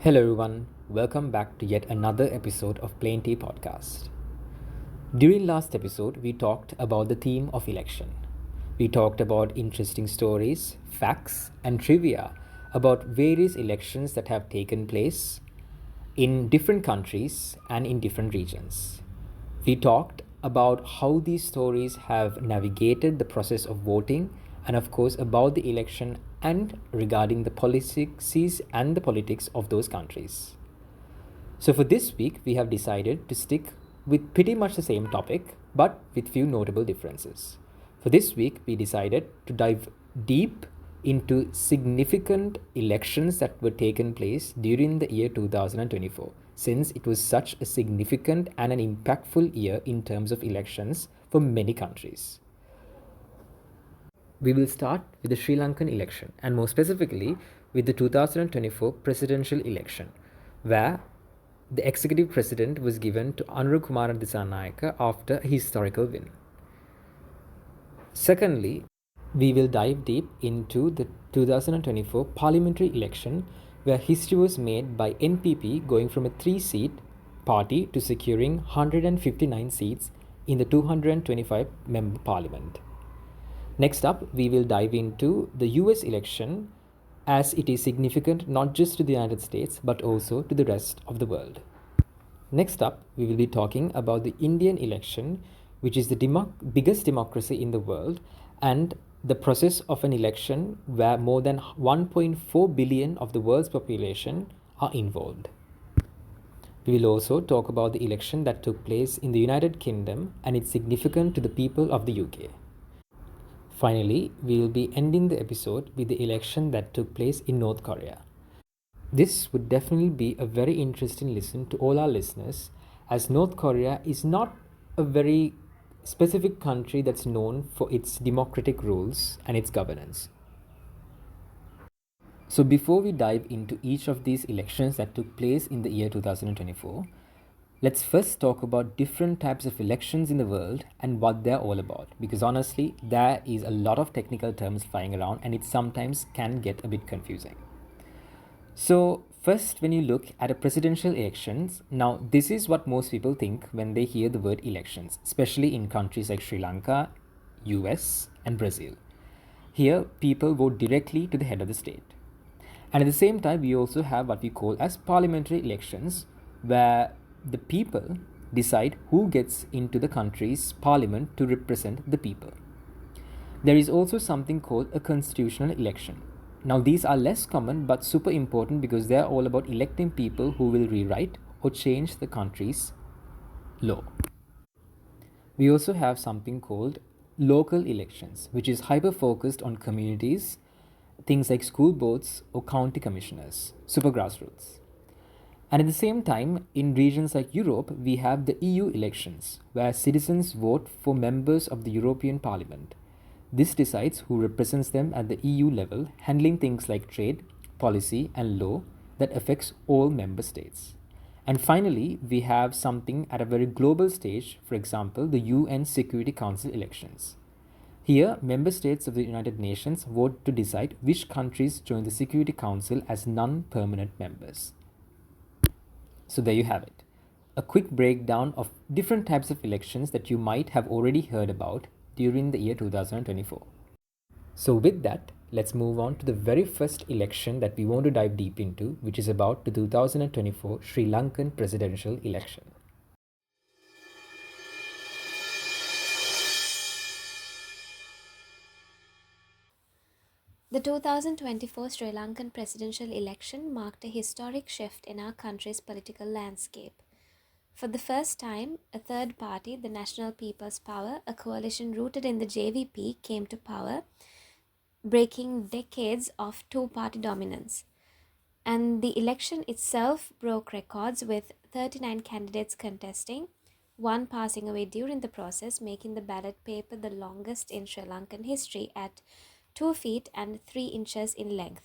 Hello, everyone. Welcome back to yet another episode of Plain Tea Podcast. During last episode, we talked about the theme of election. We talked about interesting stories, facts, and trivia about various elections that have taken place in different countries and in different regions. We talked about how these stories have navigated the process of voting and, of course, about the election and regarding the policies and the politics of those countries. So, for this week, we have decided to stick with pretty much the same topic but with few notable differences. For this week, we decided to dive deep into significant elections that were taken place during the year 2024, since it was such a significant and an impactful year in terms of elections for many countries. We will start with the Sri Lankan election, and more specifically with the 2024 presidential election, where the executive president was given to Anura Kumara Dissanayake after a historical win. Secondly, we will dive deep into the 2024 parliamentary election, where history was made by NPP going from a 3-seat party to securing 159 seats in the 225-member parliament. Next up, we will dive into the US election, as it is significant not just to the United States but also to the rest of the world. Next up, we will be talking about the Indian election, which is the biggest democracy in the world, and the process of an election where more than 1.4 billion of the world's population are involved. We will also talk about the election that took place in the United Kingdom and its significance to the people of the UK. Finally, we will be ending the episode with the election that took place in North Korea. This would definitely be a very interesting listen to all our listeners, as North Korea is not a very specific country that's known for its democratic rules and its governance. So, before we dive into each of these elections that took place in the year 2024, let's first talk about different types of elections in the world and what they're all about. Because honestly, there is a lot of technical terms flying around and it sometimes can get a bit confusing. So, first, when you look at a presidential elections, now this is what most people think when they hear the word elections, especially in countries like Sri Lanka, US, and Brazil. Here, people vote directly to the head of the state. And at the same time, we also have what we call as parliamentary elections, where the people decide who gets into the country's parliament to represent the people. There is also something called a constitutional election. Now, these are less common but super important because they are all about electing people who will rewrite or change the country's law. We also have something called local elections, which is hyper focused on communities, things like school boards or county commissioners, super grassroots. And at the same time, in regions like Europe, we have the EU elections, where citizens vote for members of the European Parliament. This decides who represents them at the EU level, handling things like trade, policy, and law that affects all member states. And finally, we have something at a very global stage, for example, the UN Security Council elections. Here, member states of the United Nations vote to decide which countries join the Security Council as non-permanent members. So there you have it. A quick breakdown of different types of elections that you might have already heard about during the year 2024. So with that, let's move on to the very first election that we want to dive deep into, which is about the 2024 Sri Lankan presidential election. The 2024 Sri Lankan presidential election marked a historic shift in our country's political landscape. For the first time, a third party, the National People's Power, a coalition rooted in the JVP, came to power, breaking decades of two-party dominance. And the election itself broke records with 39 candidates contesting, one passing away during the process, making the ballot paper the longest in Sri Lankan history at 2 feet and 3 inches in length.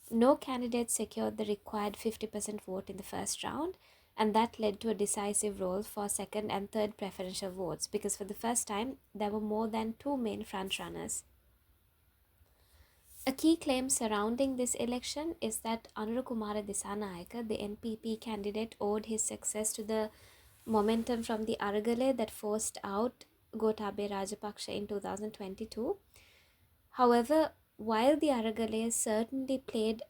No candidate secured the required 50% vote in the first round, and that led to a decisive role for second and third preferential votes because for the first time there were more than two main frontrunners. A key claim surrounding this election is that Anurukumara Disanayaka, the NPP candidate, owed his success to the momentum from the Aragale that forced out Gotabaya Rajapaksa in 2022. However, while the Aragale certainly played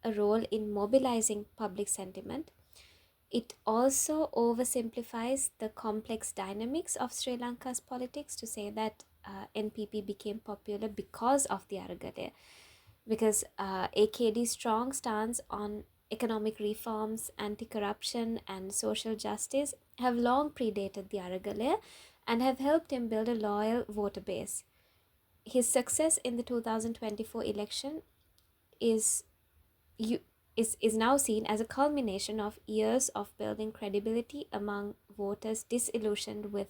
a role in mobilizing public sentiment, it also oversimplifies the complex dynamics of Sri Lanka's politics to say that NPP became popular because of the Aragale, because AKD's strong stance on economic reforms, anti-corruption and social justice have long predated the Aragale and have helped him build a loyal voter base. His success in the 2024 election is is now seen as a culmination of years of building credibility among voters disillusioned with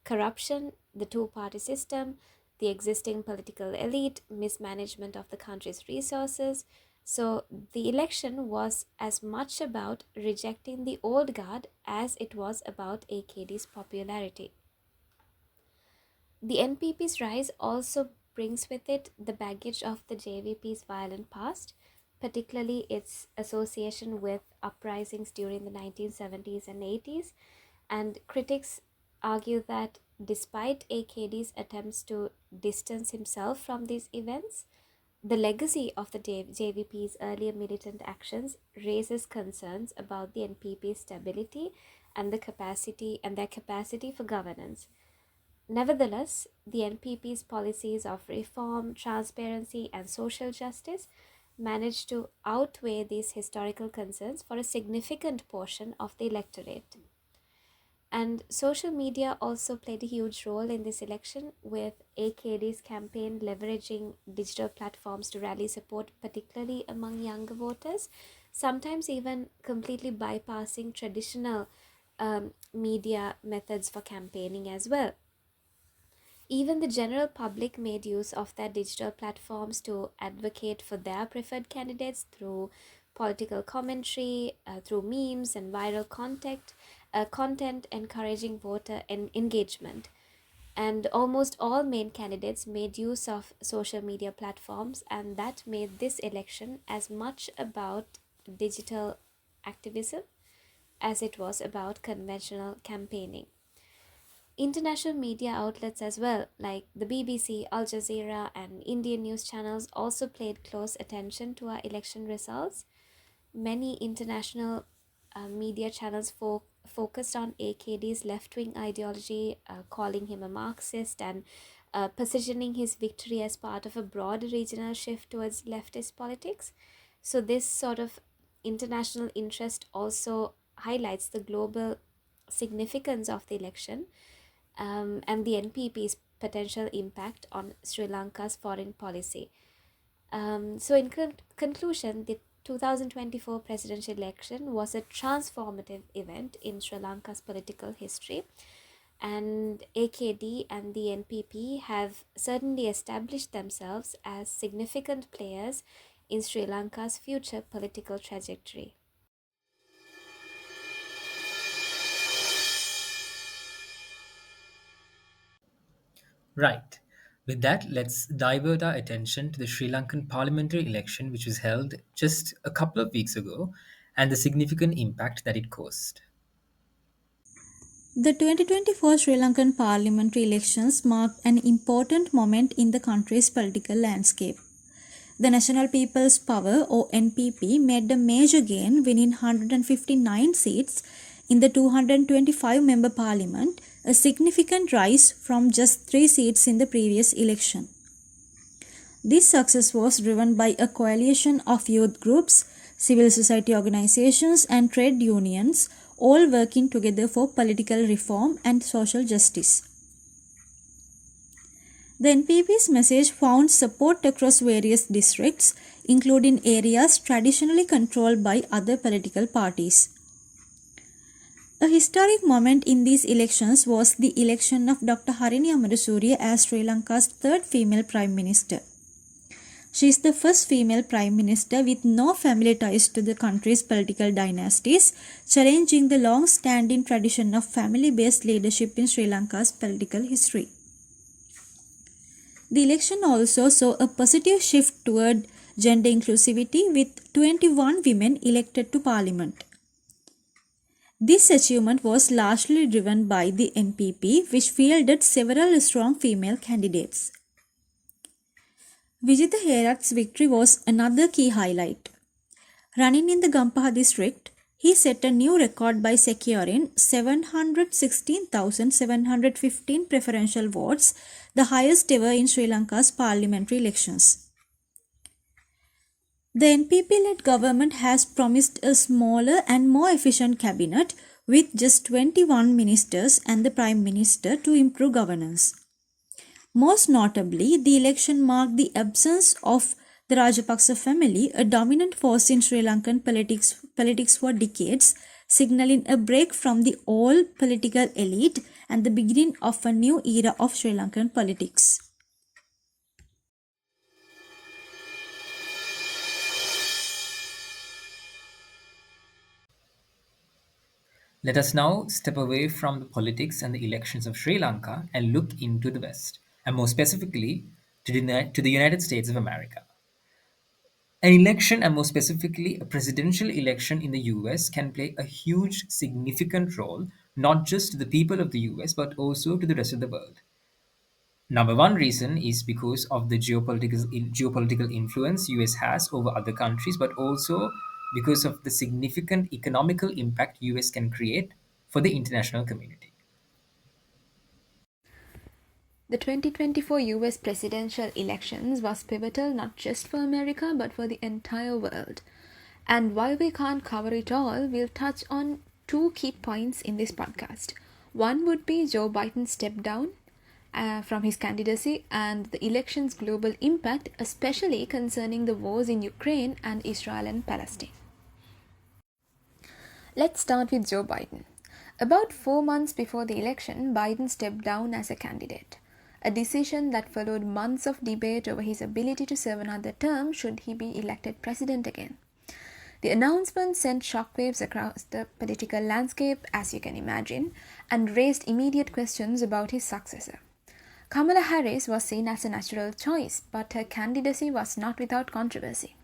corruption, the two-party system, the existing political elite, mismanagement of the country's resources. So the election was as much about rejecting the old guard as it was about AKD's popularity. The NPP's rise also brings with it the baggage of the JVP's violent past, particularly its association with uprisings during the 1970s and 80s. And critics argue that despite AKD's attempts to distance himself from these events, the legacy of the JVP's earlier militant actions raises concerns about the NPP's stability and their capacity for governance. Nevertheless, the NPP's policies of reform, transparency, and social justice managed to outweigh these historical concerns for a significant portion of the electorate. And social media also played a huge role in this election, with AKD's campaign leveraging digital platforms to rally support, particularly among younger voters, sometimes even completely bypassing traditional media methods for campaigning as well. Even the general public made use of their digital platforms to advocate for their preferred candidates through political commentary, through memes and viral content encouraging voter engagement. And almost all main candidates made use of social media platforms, and that made this election as much about digital activism as it was about conventional campaigning. International media outlets as well, like the BBC, Al Jazeera, and Indian news channels, also paid close attention to our election results. Many international media channels focused on AKD's left-wing ideology, calling him a Marxist and positioning his victory as part of a broader regional shift towards leftist politics. So this sort of international interest also highlights the global significance of the election, and the NPP's potential impact on Sri Lanka's foreign policy. So, in conclusion, the 2024 presidential election was a transformative event in Sri Lanka's political history, and AKD and the NPP have certainly established themselves as significant players in Sri Lanka's future political trajectory. Right. With that, let's divert our attention to the Sri Lankan parliamentary election, which was held just a couple of weeks ago, and the significant impact that it caused. The 2024 Sri Lankan parliamentary elections marked an important moment in the country's political landscape. The National People's Power or NPP made a major gain, winning 159 seats in the 225 member parliament, a significant rise from just 3 seats in the previous election. This success was driven by a coalition of youth groups, civil society organizations, and trade unions, all working together for political reform and social justice. The NPP's message found support across various districts, including areas traditionally controlled by other political parties. A historic moment in these elections was the election of Dr. Harini Amarasuriya as Sri Lanka's third female Prime Minister. She is the first female Prime Minister with no family ties to the country's political dynasties, challenging the long-standing tradition of family-based leadership in Sri Lanka's political history. The election also saw a positive shift toward gender inclusivity with 21 women elected to parliament. This achievement was largely driven by the NPP, which fielded several strong female candidates. Vijitha Herat's victory was another key highlight. Running in the Gampaha district, he set a new record by securing 716,715 preferential votes, the highest ever in Sri Lanka's parliamentary elections. The NPP-led government has promised a smaller and more efficient cabinet with just 21 ministers and the Prime Minister to improve governance. Most notably, the election marked the absence of the Rajapaksa family, a dominant force in Sri Lankan politics for decades, signaling a break from the old political elite and the beginning of a new era of Sri Lankan politics. Let us now step away from the politics and the elections of Sri Lanka and look into the West, and more specifically to the United States of America. An election, and more specifically a presidential election in the US, can play a huge, significant role, not just to the people of the US, but also to the rest of the world. Number one reason is because of the geopolitical influence US has over other countries, but also because of the significant economical impact US can create for the international community. The 2024 US presidential elections was pivotal not just for America but for the entire world. And while we can't cover it all, we'll touch on two key points in this podcast. One would be Joe Biden's step down from his candidacy and the election's global impact, especially concerning the wars in Ukraine and Israel and Palestine. Let's start with Joe Biden. About 4 months before the election, Biden stepped down as a candidate, a decision that followed months of debate over his ability to serve another term should he be elected president again. The announcement sent shockwaves across the political landscape, as you can imagine, and raised immediate questions about his successor. Kamala Harris was seen as a natural choice, but her candidacy was not without controversy.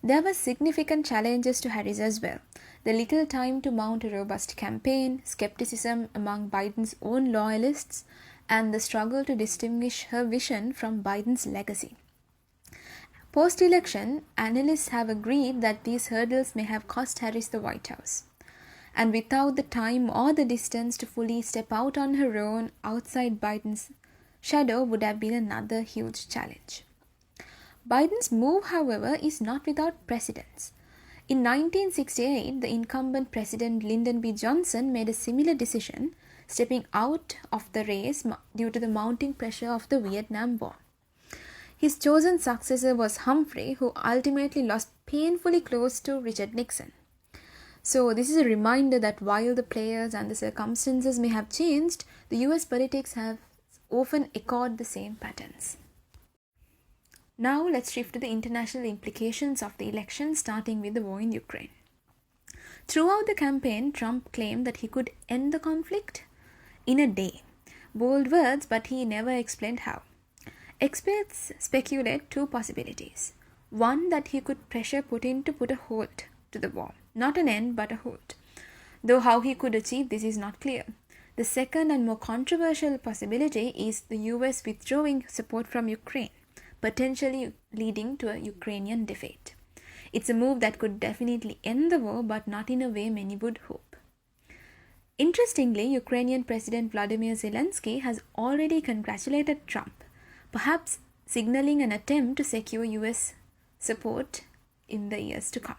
There were significant challenges to Harris as well. The little time to mount a robust campaign, skepticism among Biden's own loyalists, and the struggle to distinguish her vision from Biden's legacy. Post-election, analysts have agreed that these hurdles may have cost Harris the White House. And without the time or the distance to fully step out on her own outside Biden's shadow would have been another huge challenge. Biden's move, however, is not without precedence. In 1968, the incumbent President Lyndon B. Johnson made a similar decision, stepping out of the race due to the mounting pressure of the Vietnam War. His chosen successor was Humphrey, who ultimately lost painfully close to Richard Nixon. So this is a reminder that while the players and the circumstances may have changed, the US politics have often echoed the same patterns. Now let's shift to the international implications of the election, starting with the war in Ukraine. Throughout the campaign, Trump claimed that he could end the conflict in a day. Bold words, but he never explained how. Experts speculate two possibilities. One, that he could pressure Putin to put a halt to the war. Not an end, but a halt. Though how he could achieve this is not clear. The second and more controversial possibility is the US withdrawing support from Ukraine, potentially leading to a Ukrainian defeat. It's a move that could definitely end the war, but not in a way many would hope. Interestingly, Ukrainian President Vladimir Zelensky has already congratulated Trump, perhaps signaling an attempt to secure US support in the years to come.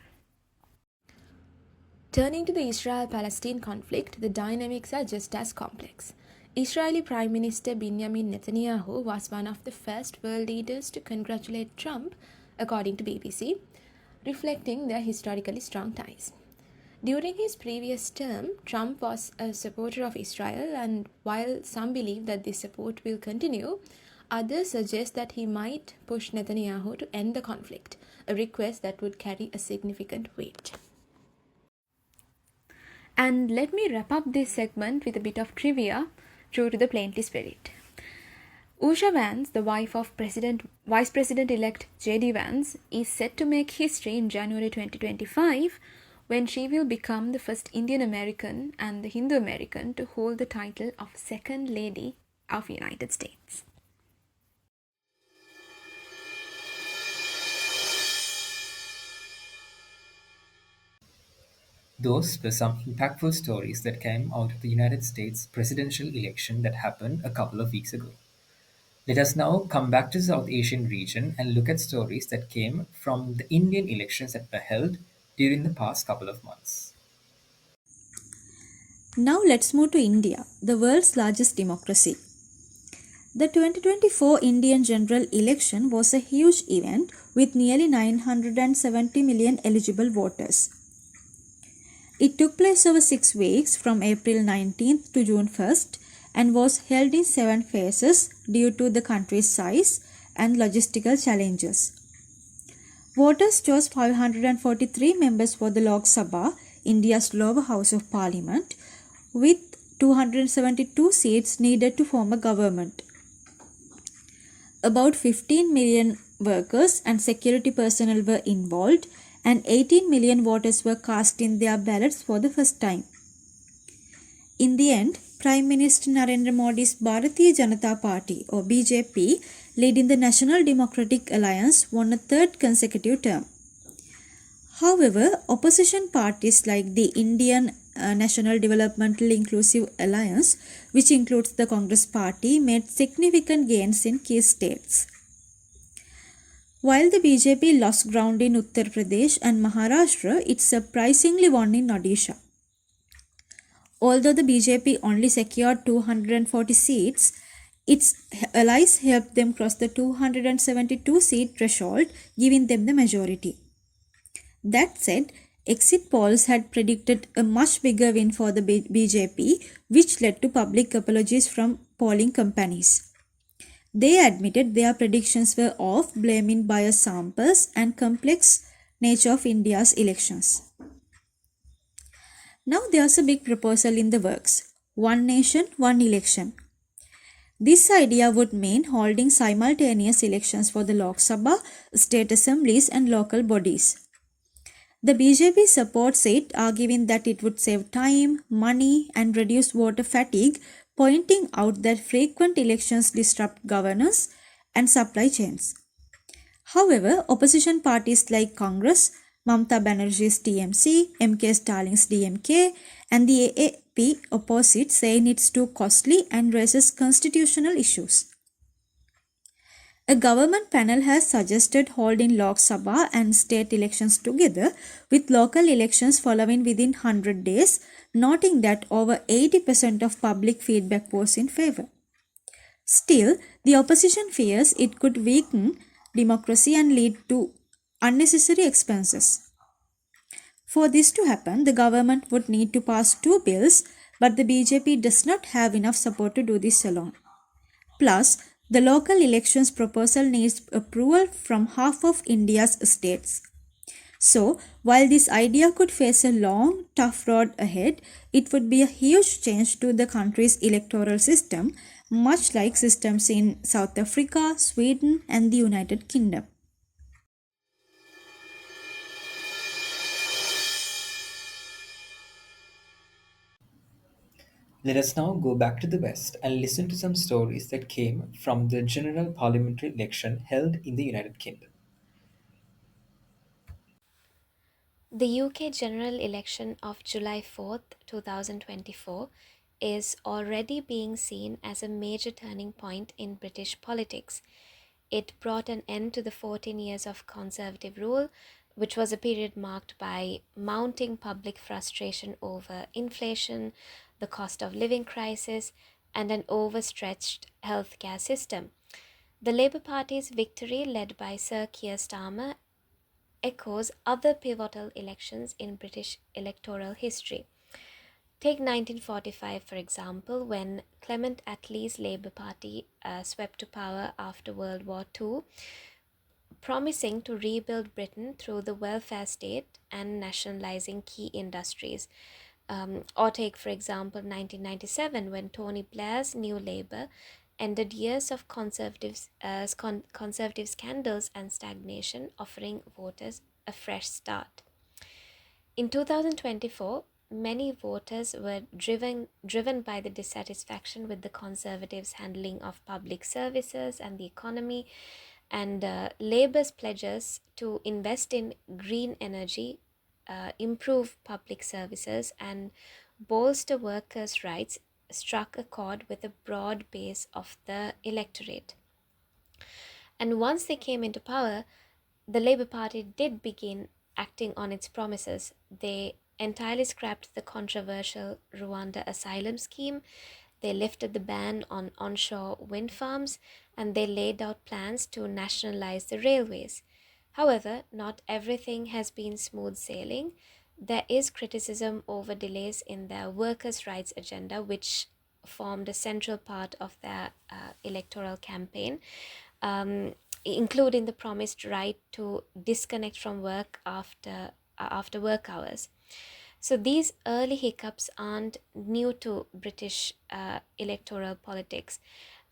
Turning to the Israel-Palestine conflict, the dynamics are just as complex. Israeli Prime Minister Benjamin Netanyahu was one of the first world leaders to congratulate Trump, according to BBC, reflecting their historically strong ties. During his previous term, Trump was a supporter of Israel, and while some believe that this support will continue, others suggest that he might push Netanyahu to end the conflict, a request that would carry a significant weight. And let me wrap up this segment with a bit of trivia, true to the plainly spirit. Usha Vance, the wife of Vice President-elect J.D. Vance, is set to make history in January 2025 when she will become the first Indian American and the Hindu American to hold the title of Second Lady of United States. Those were some impactful stories that came out of the United States presidential election that happened a couple of weeks ago. Let us now come back to the South Asian region and look at stories that came from the Indian elections that were held during the past couple of months. Now let's move to India, the world's largest democracy. The 2024 Indian general election was a huge event with nearly 970 million eligible voters. It took place over 6 weeks from April 19th to June 1st and was held in 7 phases due to the country's size and logistical challenges. Voters chose 543 members for the Lok Sabha, India's lower house of parliament, with 272 seats needed to form a government. About 15 million workers and security personnel were involved, and 18 million voters were cast in their ballots for the first time. In the end, Prime Minister Narendra Modi's Bharatiya Janata Party or BJP, leading the National Democratic Alliance, won a third consecutive term. However, opposition parties like the Indian National Developmental Inclusive Alliance, which includes the Congress Party, made significant gains in key states. While the BJP lost ground in Uttar Pradesh and Maharashtra, it surprisingly won in Odisha. Although the BJP only secured 240 seats, its allies helped them cross the 272 seat threshold, giving them the majority. That said, exit polls had predicted a much bigger win for the BJP, which led to public apologies from polling companies. They admitted their predictions were off, blaming biased samples and complex nature of India's elections. Now there's a big proposal in the works: one nation, one election. This idea would mean holding simultaneous elections for the Lok Sabha, state assemblies and local bodies. The BJP supports it, arguing that it would save time, money and reduce voter fatigue, pointing out that frequent elections disrupt governance and supply chains. However, opposition parties like Congress, Mamata Banerjee's TMC, MK Stallin's DMK, and the AAP oppose it, saying it's too costly and raises constitutional issues. A government panel has suggested holding Lok Sabha and state elections together, with local elections following within 100 days, noting that over 80% of public feedback was in favor. Still, the opposition fears it could weaken democracy and lead to unnecessary expenses. For this to happen, the government would need to pass 2 bills, but the BJP does not have enough support to do this alone. Plus, the local elections proposal needs approval from half of India's states. So, while this idea could face a long, tough road ahead, it would be a huge change to the country's electoral system, much like systems in South Africa, Sweden, and the United Kingdom. Let us now go back to the West and listen to some stories that came from the general parliamentary election held in the United Kingdom. The UK general election of July 4th, 2024, is already being seen as a major turning point in British politics. It brought an end to the 14 years of Conservative rule, which was a period marked by mounting public frustration over inflation, the cost of living crisis, and an overstretched healthcare system. The Labour Party's victory, led by Sir Keir Starmer, echoes other pivotal elections in British electoral history. Take 1945, for example, when Clement Attlee's Labour Party swept to power after World War II, promising to rebuild Britain through the welfare state and nationalising key industries. Or take, for example, 1997, when Tony Blair's New Labour ended years of conservative scandals and stagnation, offering voters a fresh start. In 2024, many voters were driven by the dissatisfaction with the Conservatives' handling of public services and the economy, and Labour's pledges to invest in green energy, improve public services, and bolster workers' rights struck a chord with a broad base of the electorate. And once they came into power, the Labour Party did begin acting on its promises. They entirely scrapped the controversial Rwanda asylum scheme, they lifted the ban on onshore wind farms, and they laid out plans to nationalize the railways. However, not everything has been smooth sailing. There is criticism over delays in their workers' rights agenda, which formed a central part of their electoral campaign, including the promised right to disconnect from work after work hours. So these early hiccups aren't new to British electoral politics.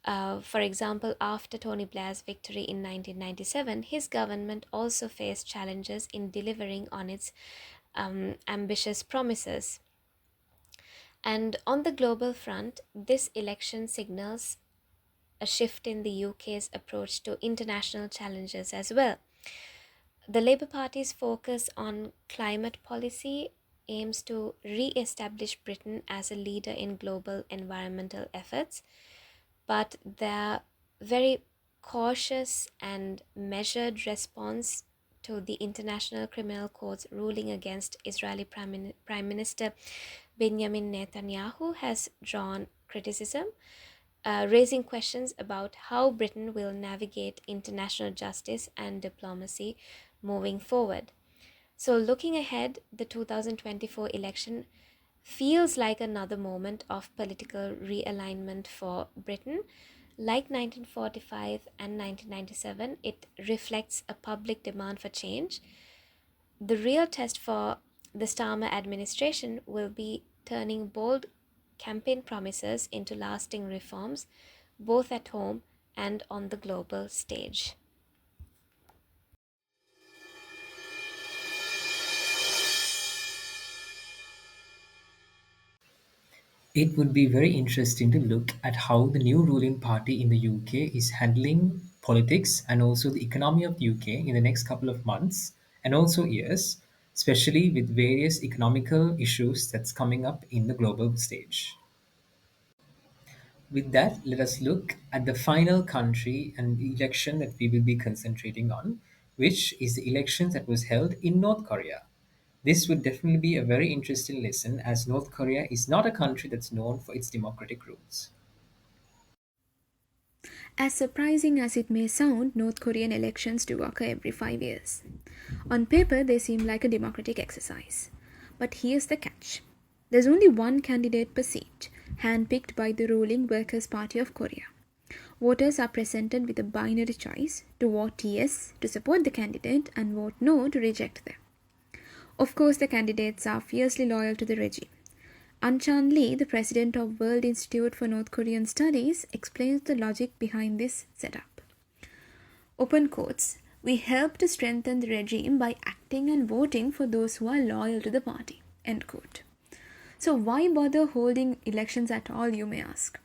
For example, after Tony Blair's victory in 1997, his government also faced challenges in delivering on its ambitious promises. And on the global front, this election signals a shift in the UK's approach to international challenges as well. The Labour Party's focus on climate policy aims to re-establish Britain as a leader in global environmental efforts, but their very cautious and measured response to the International Criminal Court's ruling against Israeli Prime Minister Benjamin Netanyahu has drawn criticism, raising questions about how Britain will navigate international justice and diplomacy moving forward. So, looking ahead, the 2024 election feels like another moment of political realignment for Britain. Like 1945 and 1997, it reflects a public demand for change. The real test for the Starmer administration will be turning bold campaign promises into lasting reforms, both at home and on the global stage. It would be very interesting to look at how the new ruling party in the UK is handling politics and also the economy of the UK in the next couple of months and also years, especially with various economical issues that's coming up in the global stage. With that, let us look at the final country and the election that we will be concentrating on, which is the election that was held in North Korea. This would definitely be a very interesting lesson as North Korea is not a country that's known for its democratic rules. As surprising as it may sound, North Korean elections do occur every 5 years. On paper, they seem like a democratic exercise. But here's the catch. There's only one candidate per seat, handpicked by the ruling Workers' Party of Korea. Voters are presented with a binary choice to vote yes to support the candidate and vote no to reject them. Of course, the candidates are fiercely loyal to the regime. Anchan Lee, the president of World Institute for North Korean Studies, explains the logic behind this setup. Open quotes, "We help to strengthen the regime by acting and voting for those who are loyal to the party." End quote. So why bother holding elections at all, you may ask?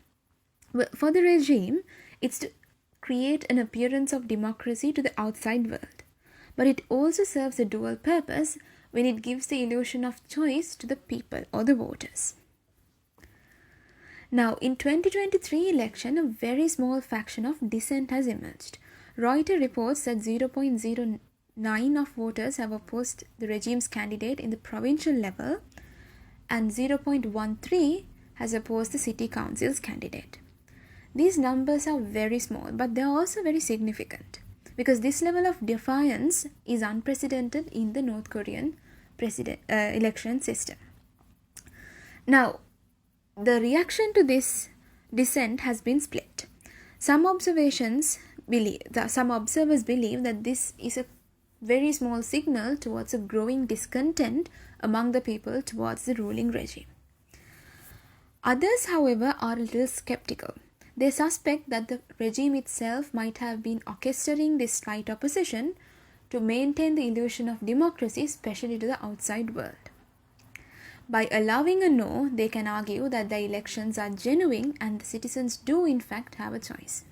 Well, for the regime, it's to create an appearance of democracy to the outside world. But it also serves a dual purpose when it gives the illusion of choice to the people or the voters. Now, in 2023 election, a very small faction of dissent has emerged. Reuters reports that 0.09 of voters have opposed the regime's candidate in the provincial level and 0.13 has opposed the city council's candidate. These numbers are very small, but they are also very significant because this level of defiance is unprecedented in the North Korean election system. Now, the reaction to this dissent has been split. Some observers believe that this is a very small signal towards a growing discontent among the people towards the ruling regime. Others, however, are a little skeptical. They suspect that the regime itself might have been orchestrating this slight opposition to maintain the illusion of democracy, especially to the outside world. By allowing a no, they can argue that the elections are genuine and the citizens do, in fact, have a choice.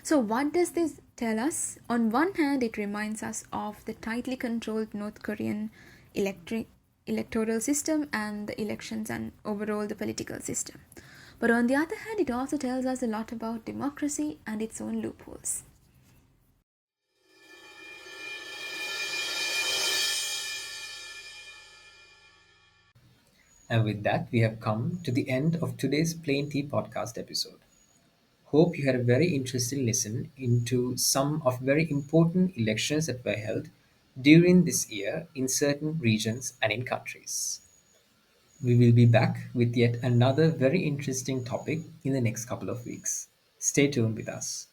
So, what does this tell us? On one hand, it reminds us of the tightly controlled North Korean electoral system and the elections and overall the political system. But on the other hand, it also tells us a lot about democracy and its own loopholes. And with that, we have come to the end of today's Plain Tea podcast episode. Hope you had a very interesting listen into some of very important elections that were held during this year in certain regions and in countries. We will be back with yet another very interesting topic in the next couple of weeks. Stay tuned with us.